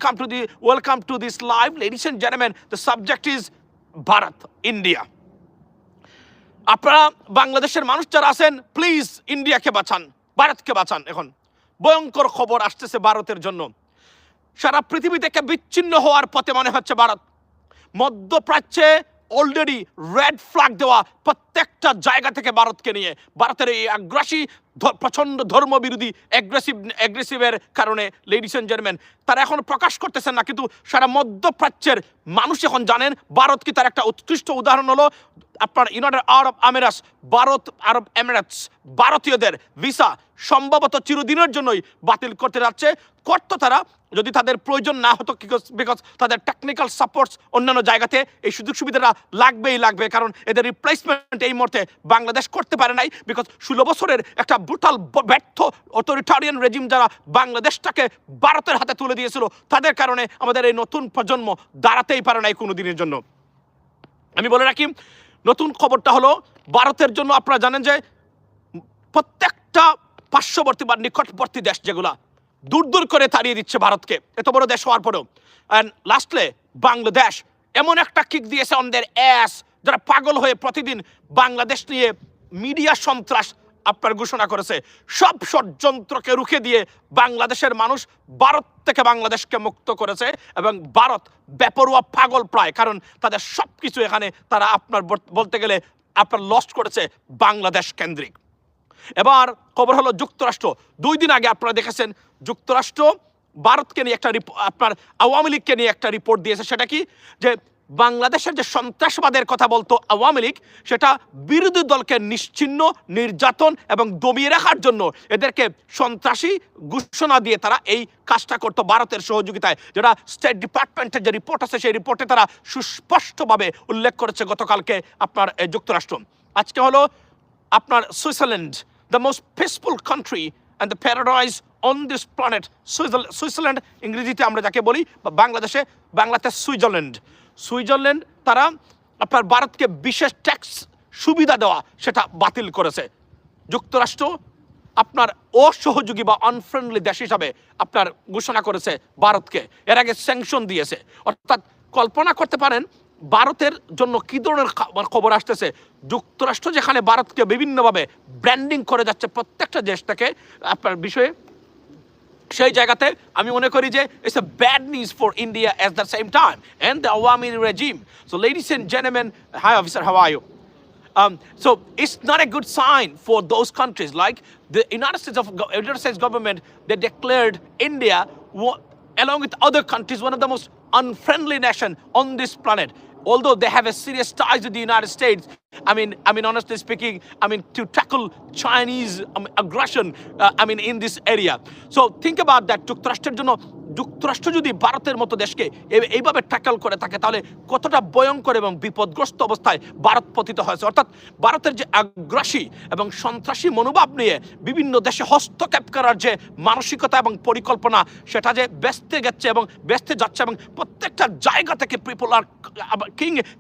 welcome to this live, ladies and gentlemen. The subject is Bharat, India. আপনারা বাংলাদেশের মানুষ যারা আছেন, প্লিজ ইন্ডিয়াকে বাঁচান, ভারতকে বাঁচান। এখন ভয়ঙ্কর খবর আসতেছে ভারতের জন্য। সারা পৃথিবী থেকে বিচ্ছিন্ন হওয়ার পথে মনে হচ্ছে ভারত। মধ্যপ্রাচ্যে অলরেডি রেড ফ্ল্যাগ দেওয়া প্রত্যেকটা জায়গা থেকে ভারতকে নিয়ে, ভারতের এই আগ্রাসী প্রচণ্ড ধর্মবিরোধী অ্যাগ্রেসিভের কারণে, লেডিস এন্ড জেন্টলম্যান, তারা এখন প্রকাশ করতেছেন না, কিন্তু সারা মধ্যপ্রাচ্যের মানুষ এখন জানেন ভারত কি। তার একটা উৎকৃষ্ট উদাহরণ হলো আপনার ইউনাইটেড আরব আমিরাতস, আরব এমিরেটস ভারতীয়দের ভিসা সম্ভবত চিরদিনের জন্যই বাতিল করতে যাচ্ছে। করতো তারা যদি তাদের প্রয়োজন না হতো, বিকজ তাদের টেকনিক্যাল সাপোর্টস অন্যান্য জায়গাতে এই সুযোগ সুবিধাটা লাগবে, কারণ এদের রিপ্লেসমেন্ট এই মুহূর্তে বাংলাদেশ করতে পারে নাই, বিকজ 16 বছরের একটা ব্রুটাল ব্যর্থ অথরিটারিয়ান রেজিম যারা বাংলাদেশটাকে ভারতের হাতে তুলে দিয়েছিল, তাদের কারণে আমাদের এই নতুন প্রজন্ম দাঁড়াতেই পারে নাই কোনো দিনের জন্য। আমি বলে রাখি, নতুন খবরটা হলো ভারতের জন্য আপনারা জানেন যে প্রত্যেকটা পার্শ্ববর্তী বা নিকটবর্তী দেশ যেগুলা দূর করে তাড়িয়ে দিচ্ছে ভারতকে, এত বড় দেশ হওয়ার পরেও। অ্যান্ড লাস্টলে বাংলাদেশ এমন একটা কিক দিয়েছে অন দেয়ার অ্যাস, যারা পাগল হয়ে প্রতিদিন বাংলাদেশ নিয়ে মিডিয়া সন্ত্রাস আপনার ঘোষণা করেছে। সব ষড়যন্ত্রকে রুখে দিয়ে বাংলাদেশের মানুষ ভারত থেকে বাংলাদেশকে মুক্ত করেছে, এবং ভারত বেপরোয়া পাগল প্রায়, কারণ তাদের সব কিছু এখানে তারা আপনার বলতে গেলে আপনার লস্ট করেছে বাংলাদেশ কেন্দ্রিক। এবার খবর হলো যুক্তরাষ্ট্র 2 দিন আগে আপনারা দেখেছেন যুক্তরাষ্ট্র ভারতকে নিয়ে একটা আপনার আওয়ামী লীগকে নিয়ে একটা রিপোর্ট দিয়েছে। সেটা কি, যে বাংলাদেশের যে সন্ত্রাসবাদের কথা বলতো আওয়ামী লীগ, সেটা বিরোধী দলকে নিশ্চিহ্ন, নির্যাতন এবং দমিয়ে রাখার জন্য এদেরকে সন্ত্রাসী ঘোষণা দিয়ে তারা এই কাজটা করতো ভারতের সহযোগিতায়, যেটা স্টেট ডিপার্টমেন্টের যে রিপোর্ট আছে সেই রিপোর্টে তারা সুস্পষ্টভাবে উল্লেখ করেছে গতকালকে আপনার যুক্তরাষ্ট্র। আজকে হলো আপনার Switzerland, the most peaceful country and the paradise on this planet, Switzerland ইংরেজিতে আমরা যাকে বলি, বা বাংলাতে সুইজারল্যান্ড তারা আপনার ভারতকে বিশেষ ট্যাক্স সুবিধা দেওয়া সেটা বাতিল করেছে। যুক্তরাষ্ট্র আপনার অসহযোগী বা আনফ্রেন্ডলি দেশ হিসাবে আপনার ঘোষণা করেছে ভারতকে, এর আগে স্যাংশন দিয়েছে। অর্থাৎ কল্পনা করতে পারেন ভারতের জন্য কী ধরনের খবর আসতেছে। যুক্তরাষ্ট্র যেখানে ভারতকে বিভিন্নভাবে ব্র্যান্ডিং করে যাচ্ছে প্রত্যেকটা দেশ থেকে আপনার বিষয়ে, সেই জায়গাতে আমি মনে করি যে it's a bad news for India at the same time and the Awami regime. So ladies and gentlemen, hi officer, how are you? So it's not a good sign for those countries like the United States government. They declared India along with other countries one of the most unfriendly nation on this planet. Although they have a serious ties with the United States, I mean, honestly speaking, to tackle Chinese aggression, in this area. So think about that. যুক্তরাষ্ট্র যদি ভারতের মতো দেশকে এইভাবে tackle করে থাকে, তাহলে কতটা ভয়ঙ্কর এবং বিপদগ্রস্ত অবস্থায় ভারত পতিত হয়েছে। অর্থাৎ ভারতের যে আগ্রাসী এবং সন্ত্রাসী মনোভাব নিয়ে বিভিন্ন দেশে হস্তক্ষেপ করার যে মানসিকতা এবং পরিকল্পনা, সেটা যে ব্যস্তে যাচ্ছে এবং প্রত্যেকটা জায়গা থেকে people are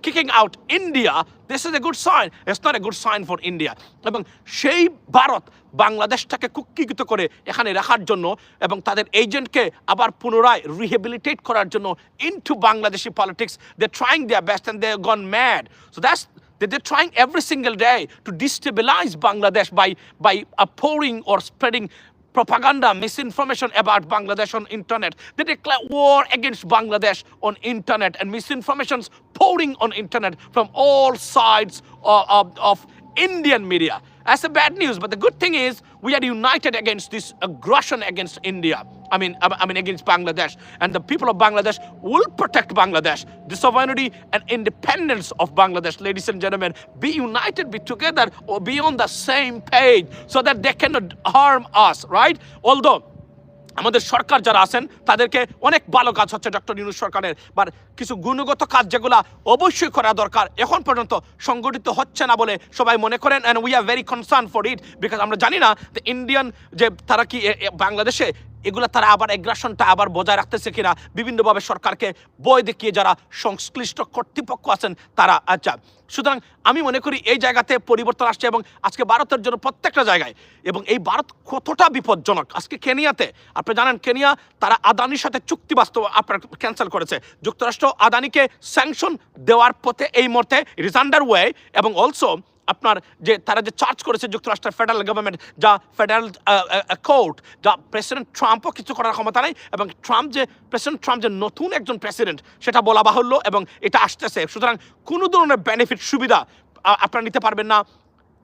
kicking out India. This is a good sign. It's not a good sign for India. এবং সেই ভারত বাংলাদেশটাকে কুক্ষিগত করে এখানে রাখার জন্য এবং তাদের এজেন্টকে আবার পুনরায় রিহেবিলিটেট করার জন্য into Bangladeshi politics, they're trying their best and they've gone mad. So they're trying every single day to destabilize Bangladesh by pouring or spreading propaganda, misinformation about Bangladesh on internet. They declare war against Bangladesh on internet, and misinformation's pouring on internet from all sides of Indian media. That's a bad news, but the good thing is we are united against this aggression against India. Against Bangladesh, and the people of Bangladesh will protect Bangladesh, the sovereignty and independence of Bangladesh. Ladies and gentlemen, be united, be together, or be on the same page so that they cannot harm us, right? Although আমাদের সরকার যারা আছেন তাদেরকে অনেক ভালো কাজ হচ্ছে doctor Yunus সরকারের, বা কিছু গুণগত কাজ যেগুলো অবশ্যই করা দরকার এখন পর্যন্ত সংগঠিত হচ্ছে না বলে সবাই মনে করেন, and we are very concern for it, because আমরা জানি না যে ইন্ডিয়ান যে তারা কি বাংলাদেশে এগুলা তারা আবার এগ্রাসনটা আবার বজায় রাখতেছে কিনা বিভিন্নভাবে সরকারকে বয় দেখিয়ে যারা সংশ্লিষ্ট কর্তৃপক্ষ আছেন তারা। আচ্ছা, সুতরাং আমি মনে করি এই জায়গাতে পরিবর্তন আসছে এবং আজকে ভারতের জন্য প্রত্যেকটা জায়গায়, এবং এই ভারত কতটা বিপজ্জনক। আজকে কেনিয়াতে আপনি জানেন, কেনিয়া তারা আদানির সাথে চুক্তি বাস্তব আপনার ক্যান্সেল করেছে। যুক্তরাষ্ট্র আদানিকে স্যাংশন দেওয়ার পথে এই মুহূর্তে ইট ইজ আন্ডার ওয়ে, এবং অলসো আপনার যে তারা যে চার্জ করেছে যুক্তরাষ্ট্রের ফেডারেল গভর্নমেন্ট, যা ফেডারেল কোর্ট, যা প্রেসিডেন্ট ট্রাম্পও কিছু করার ক্ষমতা নেই, এবং প্রেসিডেন্ট ট্রাম্প যে নতুন একজন প্রেসিডেন্ট সেটা বলা বাহুল্য, এবং এটা আসতেছে। সুতরাং কোনো ধরনের বেনিফিট সুবিধা আপনারা নিতে পারবেন না।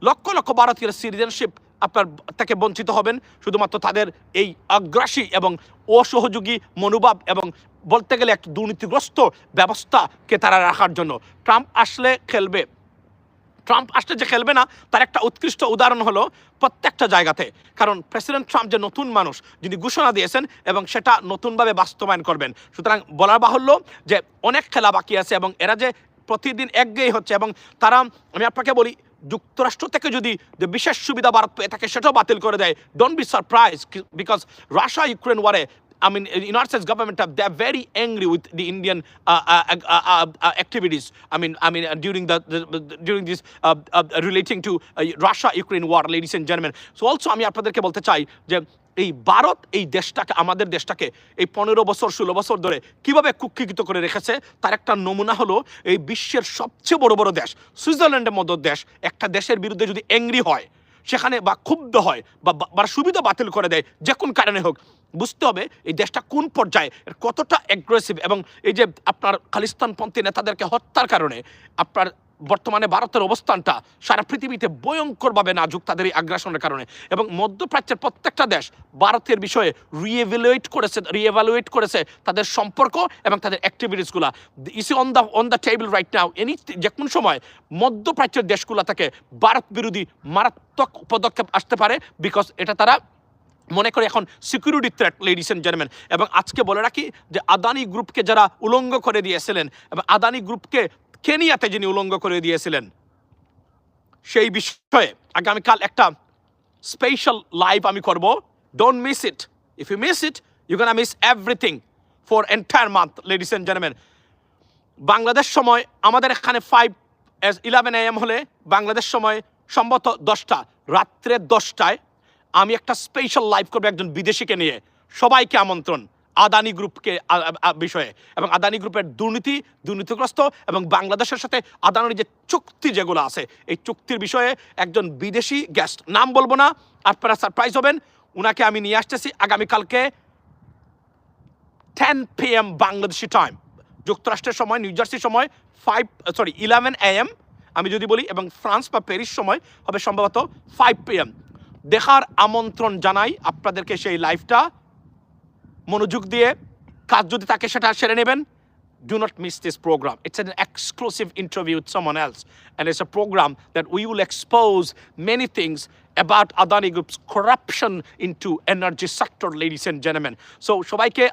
লক্ষ লক্ষ ভারতীয় সিটিজেনশিপ আপনার থেকে বঞ্চিত হবেন শুধুমাত্র তাদের এই আগ্রাসী এবং অসহযোগী মনোভাব এবং বলতে গেলে একটা দুর্নীতিগ্রস্ত ব্যবস্থাকে তারা রাখার জন্য। ট্রাম্প আসলে যে খেলবে না তার একটা উৎকৃষ্ট উদাহরণ হলো প্রত্যেকটা জায়গাতে, কারণ প্রেসিডেন্ট ট্রাম্প যে নতুন মানুষ যিনি ঘোষণা দিয়েছেন এবং সেটা নতুনভাবে বাস্তবায়ন করবেন। সুতরাং বলার বাহুল্য যে অনেক খেলা বাকি আছে, এবং এরা যে প্রতিদিন একঘেয়ে হচ্ছে, এবং তারা, আমি আপনাকে বলি, যুক্তরাষ্ট্র থেকে যদি যে বিশেষ সুবিধা ভারত পেয়ে থাকে সেটাও বাতিল করে দেয়, don't be surprise, because Russia Ukraine ওয়ারে I mean, United States government, they are very angry with the Indian activities. I mean, during this relating to Russia-Ukraine war, ladies and gentlemen. So also, আমি আপনাদেরকে বলতে চাই যে এই ভারত এই দেশটাকে, আমাদের দেশটাকে এই 15 বছর 16 বছর ধরে কিভাবে কুক্ষিগত করে রেখেছে তার একটা নমুনা হলো এই বিশ্বের সবচেয়ে বড় বড় দেশ সুইজারল্যান্ডের মতো দেশ একটা দেশের বিরুদ্ধে যদি অ্যাংরি হয়, সেখানে বা ক্ষুব্ধ হয় বা সুবিধা বাতিল করে দেয়, যে কোন কারণে হোক, বুঝতে হবে এই দেশটা কোন পর্যায়ে কতটা অ্যাগ্রেসিভ। এবং এই যে আপনার খালিস্তানপন্থী নেতাদেরকে হত্যার কারণে আপনার বর্তমানে ভারতের অবস্থানটা সারা পৃথিবীতে ভয়ঙ্করভাবে নাজুক তাদের এই আগ্রাসনের কারণে। এবং মধ্যপ্রাচ্যের প্রত্যেকটা দেশ ভারতের বিষয়ে রিএভালুয়েট করেছে তাদের সম্পর্ক এবং তাদের অ্যাক্টিভিটিসগুলো। Is on the table right now, যে কোন সময় মধ্যপ্রাচ্যের দেশগুলো থেকে ভারত বিরোধী মারাত্মক পদক্ষেপ আসতে পারে, বিকজ এটা তারা মনে করে এখন security threat, ladies and gentleman. এবং আজকে বলে রাখি যে আদানি গ্রুপকে যারা উলঙ্গ করে দিয়েছিলেন, এবং আদানি গ্রুপকে কেনিয়াতে যিনি উলঙ্গ করে দিয়েছিলেন, সেই বিষয়ে আগামীকাল একটা স্পেশাল লাইভ আমি করব। Don't miss it. If you miss it, you can miss everything for entire month, ladies and gentleman. Bangladesh সময় আমাদের এখানে 11 AM হলে বাংলাদেশ সময় সম্ভবত 10টা, রাত্রে 10টায় আমি একটা স্পেশাল লাইভ করবো একজন বিদেশিকে নিয়ে। সবাইকে আমন্ত্রণ আদানি গ্রুপকে বিষয়ে, এবং আদানি গ্রুপের দুর্নীতিগ্রস্ত এবং বাংলাদেশের সাথে আদানির যে চুক্তি যেগুলো আছে, এই চুক্তির বিষয়ে একজন বিদেশি গেস্ট, নাম বলবো না, আপনারা সারপ্রাইজ হবেন। উনাকে আমি নিয়ে আসতেছি আগামীকালকে 10 PM বাংলাদেশি টাইম, যুক্তরাষ্ট্রের সময়, নিউ জার্সি সময় 11 AM আমি যদি বলি, এবং ফ্রান্স বা প্যারিস সময় হবে সম্ভবত 5 PM। দেখার আমন্ত্রণ জানাই আপনাদেরকে। সেই লাইভটা মনোযোগ দিয়ে কাজ যদি থাকে সেটা সেরে নেবেন। Do not miss this program. It's an exclusive interview with someone else, and it's a program that we will expose many things about Adani Group's corruption into energy sector, ladies and gentlemen. So সবাইকে